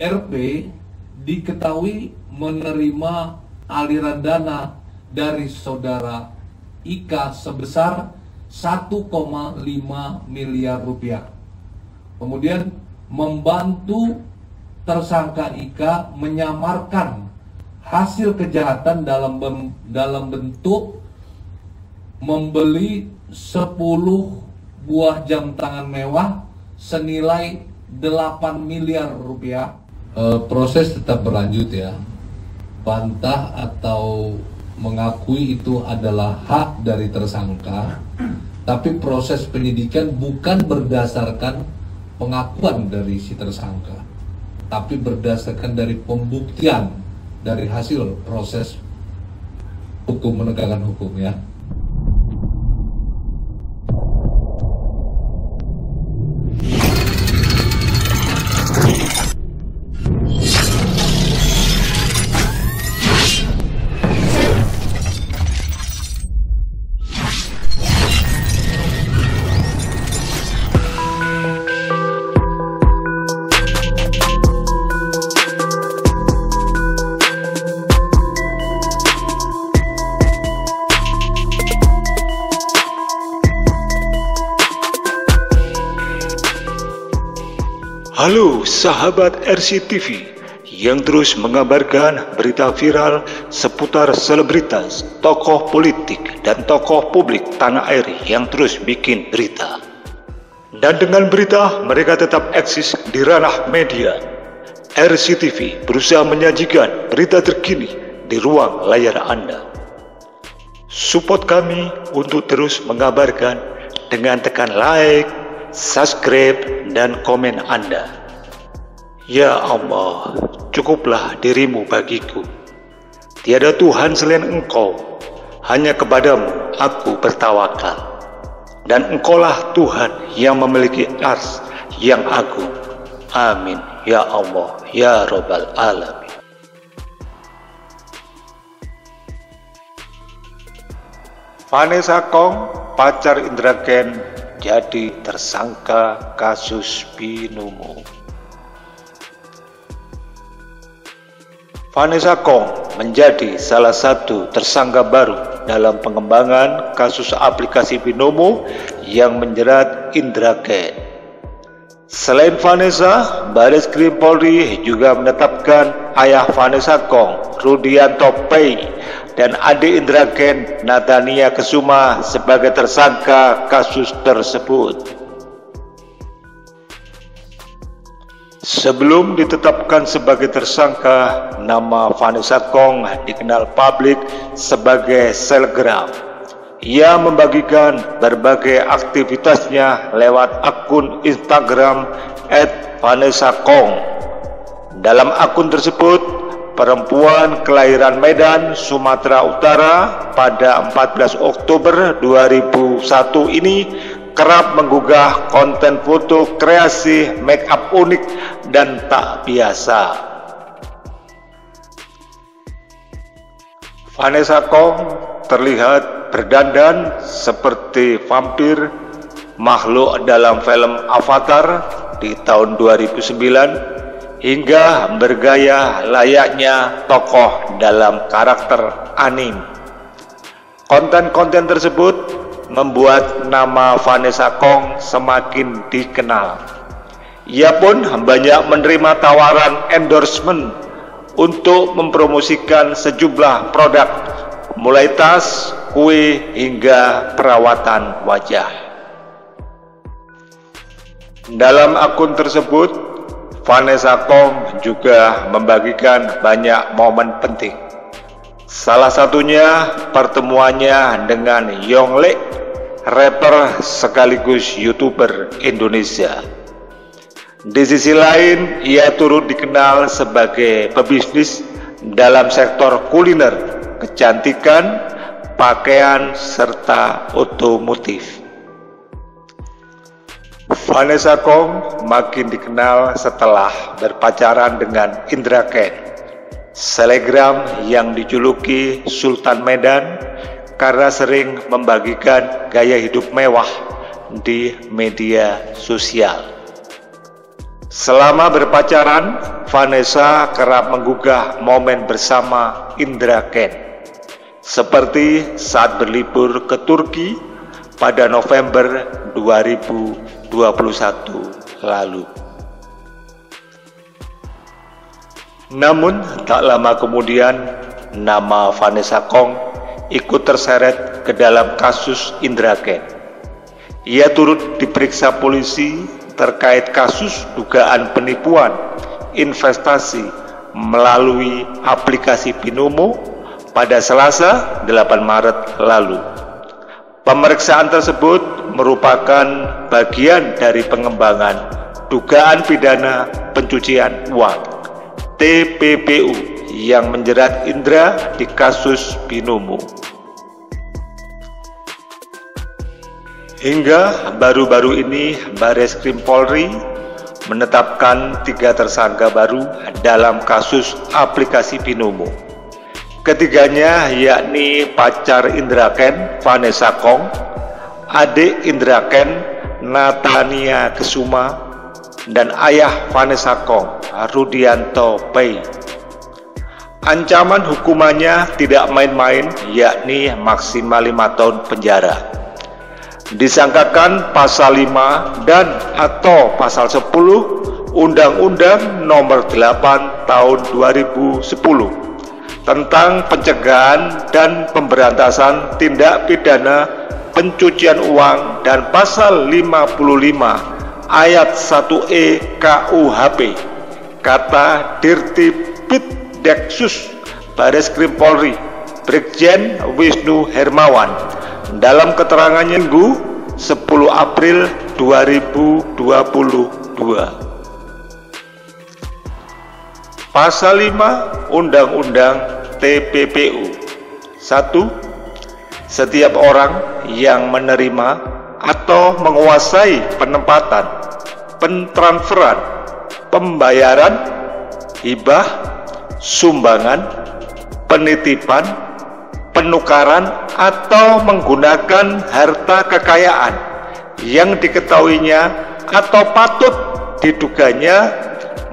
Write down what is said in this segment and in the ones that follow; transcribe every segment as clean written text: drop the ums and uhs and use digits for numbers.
RP diketahui menerima aliran dana dari saudara Ika sebesar 1,5 miliar rupiah. Kemudian membantu tersangka Ika menyamarkan hasil kejahatan dalam bentuk membeli 10 buah jam tangan mewah senilai 8 miliar rupiah. Proses tetap berlanjut ya. Bantah atau mengakui itu adalah hak dari tersangka, tapi proses penyidikan bukan berdasarkan pengakuan dari si tersangka, tapi berdasarkan dari pembuktian dari hasil proses hukum, menegakkan hukum ya. Halo sahabat RCTV yang terus mengabarkan berita viral seputar selebritas, tokoh politik, dan tokoh publik tanah air yang terus bikin berita. Dan dengan berita, mereka tetap eksis di ranah media. RCTV berusaha menyajikan berita terkini di ruang layar Anda. Support kami untuk terus mengabarkan dengan tekan like, subscribe, dan komen Anda. Ya Allah, cukuplah dirimu bagiku. Tiada Tuhan selain Engkau, hanya kepadamu aku bertawakal. Dan Engkaulah Tuhan yang memiliki ars yang agung. Amin, ya Allah, ya Rabbal Alamin. Vanessa Kong, pacar Indra Kents, jadi tersangka kasus Binomo. Vanessa Kong menjadi salah satu tersangka baru dalam pengembangan kasus aplikasi Binomo yang menjerat Indra Kents. Selain Vanessa, Barreskrim Polri juga menetapkan ayah Vanessa Kong, Rudianto Pei, dan adik Indra Kents, Natania Kesuma, sebagai tersangka kasus tersebut. Sebelum ditetapkan sebagai tersangka, nama Vanessa Kong dikenal publik sebagai selebgram. Ia membagikan berbagai aktivitasnya lewat akun Instagram @VanessaKong. Dalam akun tersebut, perempuan kelahiran Medan, Sumatera Utara pada 14 Oktober 2001 ini kerap menggugah konten foto kreasi make up unik dan tak biasa. Vanessa Kong terlihat berdandan seperti vampir, makhluk dalam film Avatar di tahun 2009, hingga bergaya layaknya tokoh dalam karakter anime. Konten-konten tersebut membuat nama Vanessa Kong semakin dikenal. Ia pun banyak menerima tawaran endorsement untuk mempromosikan sejumlah produk, mulai tas, kue, hingga perawatan wajah. Dalam akun tersebut, Vanessa Kong juga membagikan banyak momen penting. Salah satunya pertemuannya dengan Yonglek, rapper sekaligus YouTuber Indonesia. Di sisi lain, ia turut dikenal sebagai pebisnis dalam sektor kuliner, kecantikan, pakaian, serta otomotif. Vanessa Kong makin dikenal setelah berpacaran dengan Indra Kents, selebgram yang dijuluki Sultan Medan karena sering membagikan gaya hidup mewah di media sosial. Selama berpacaran, Vanessa kerap menggugah momen bersama Indra Kents, seperti saat berlibur ke Turki pada November 2021 lalu. Namun, tak lama kemudian, nama Vanessa Kong ikut terseret ke dalam kasus Indra Kents. Ia turut diperiksa polisi terkait kasus dugaan penipuan investasi melalui aplikasi Binomo pada Selasa 8 Maret lalu. Pemeriksaan tersebut merupakan bagian dari pengembangan dugaan pidana pencucian uang (TPPU) yang menjerat Indra di kasus Binomo. Hingga baru-baru ini Barreskrim Polri menetapkan 3 tersangka baru dalam kasus aplikasi Binomo. Ketiganya yakni pacar Indra Kents, Vanessa Kong, adik Indra Kents, Natania Kesuma, dan ayah Vanessa Kong, Rudianto Pei. Ancaman hukumannya tidak main-main, yakni maksimal 5 tahun penjara. Disangkakan pasal 5 dan atau pasal 10 Undang-Undang Nomor 8 Tahun 2010 tentang pencegahan dan pemberantasan tindak pidana pencucian uang dan pasal 55 ayat 1E KUHP kata Dirtipideksus Barreskrim Polri Brigjen Wisnu Hermawan dalam keterangannya Minggu 10 April 2022. Pasal 5 Undang-Undang TPPU. 1. Setiap orang yang menerima atau menguasai penempatan, pentransferan, pembayaran, hibah, sumbangan, penitipan, penukaran atau menggunakan harta kekayaan yang diketahuinya atau patut diduganya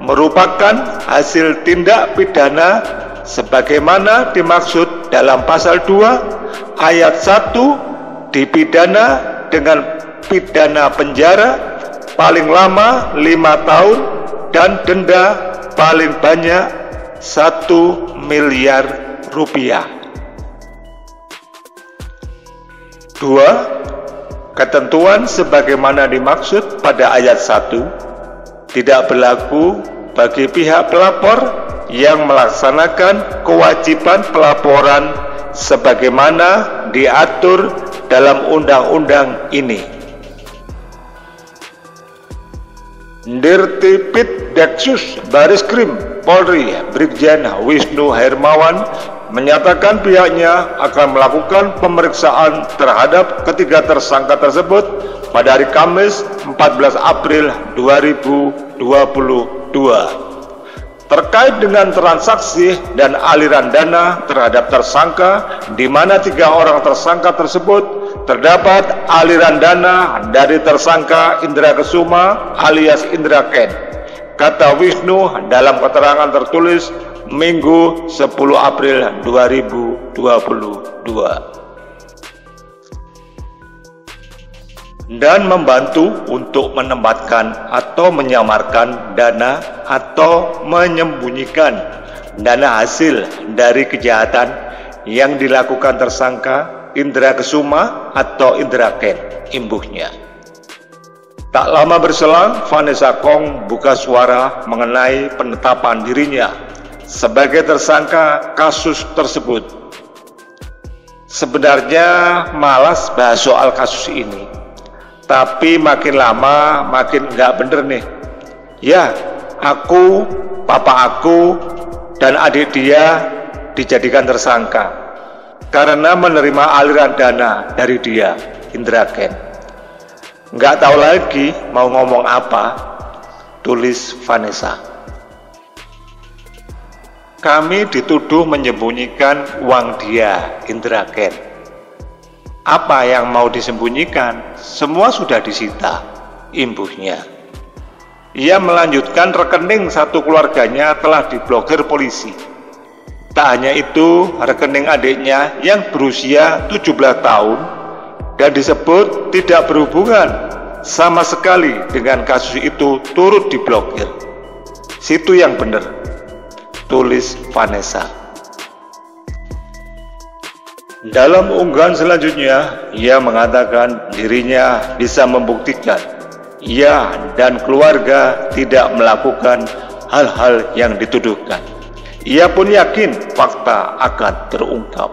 merupakan hasil tindak pidana sebagaimana dimaksud dalam pasal 2 ayat 1 dipidana dengan pidana penjara paling lama 5 tahun dan denda paling banyak 1 miliar rupiah. 2. Ketentuan sebagaimana dimaksud pada ayat 1 tidak berlaku bagi pihak pelapor yang melaksanakan kewajiban pelaporan sebagaimana diatur dalam undang-undang ini. Dirtipideksus Barreskrim Polri Brigjen Wisnu Hermawan menyatakan pihaknya akan melakukan pemeriksaan terhadap ketiga tersangka tersebut pada hari Kamis 14 April 2022 terkait dengan transaksi dan aliran dana terhadap tersangka, di mana 3 orang tersangka tersebut terdapat aliran dana dari tersangka Indra Kesuma alias Indra Kents, kata Wisnu dalam keterangan tertulis Minggu 10 April 2022. Dan membantu untuk menempatkan atau menyamarkan dana atau menyembunyikan dana hasil dari kejahatan yang dilakukan tersangka Indra Kesuma atau Indra Kents, imbuhnya. Tak lama berselang, Vanessa Kong buka suara mengenai penetapan dirinya sebagai tersangka kasus tersebut. Sebenarnya malas bahas soal kasus ini, tapi makin lama makin nggak bener nih. Ya, aku, papa aku, dan adik dia dijadikan tersangka karena menerima aliran dana dari dia, Indra Kents. Nggak tahu lagi mau ngomong apa, tulis Vanessa. Kami dituduh menyembunyikan uang dia, Indra Kents. Apa yang mau disembunyikan? Semua sudah disita, imbuhnya. Ia melanjutkan rekening satu keluarganya telah diblokir polisi. Tak hanya itu, rekening adiknya yang berusia 17 tahun dan disebut tidak berhubungan sama sekali dengan kasus itu turut diblokir. Situ yang benar, tulis Vanessa. Dalam unggahan selanjutnya, ia mengatakan dirinya bisa membuktikan ia dan keluarga tidak melakukan hal-hal yang dituduhkan. Ia pun yakin fakta akan terungkap.